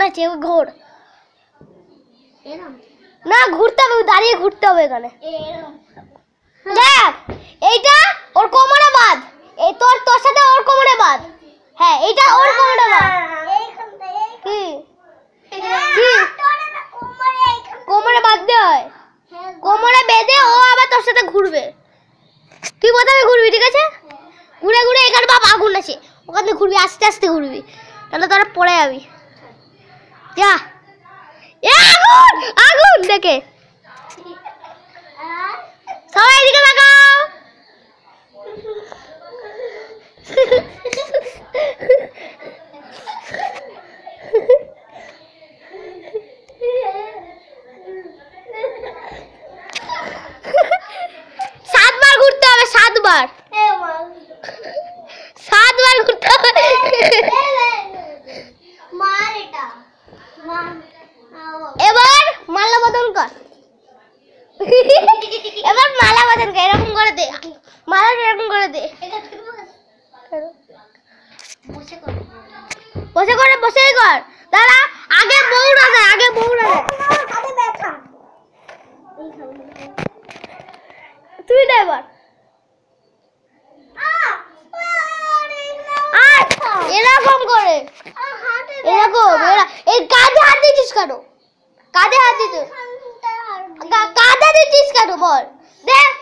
আছে, ঘোর না, ঘুরতে হবে, দাঁড়িয়ে ঘুরতে হবে এখানে। দেখ এইটা ওর কোমরে বাঁধ, এই তোর সাথে ওর কোমরে বাঁধ। হ্যাঁ এইটা ওর কোমরে বাঁধ। কি কোমরে বাঁধতে হয়, কোমরে বেঁধে ও আবার তোর সাথে ঘুরবে। তুই প্রথমে ঘুরবি, ঠিক আছে? ঘুরে ঘুরে এখানে বাবা আগুন আছে, ওখানে ঘুরবি, আস্তে আস্তে ঘুরবি, তাহলে তোরা পড়ে যাবি। যা, আগুন আগুন দেখে সবাই এদিকে লাগাও। সাতবার ঘুরতে হবে, সাতবার ঘুরতে হবে। এবার মালা বদল কর, এবার মালা বদল কর, এরকম করে দে মালা, এরকম করে দে। বসে করে, বসেই কর। দাঁড়া, আগে বউরা যায়, আগে বউরা যায়। তুই দে এবার। এরকম করে, এরকম, এই কাঁধে হাত দিচ্ছিস কেন? কাঁধে হাত দিতে, কাঁধে দিচ্ছিস কেন বল? দেখ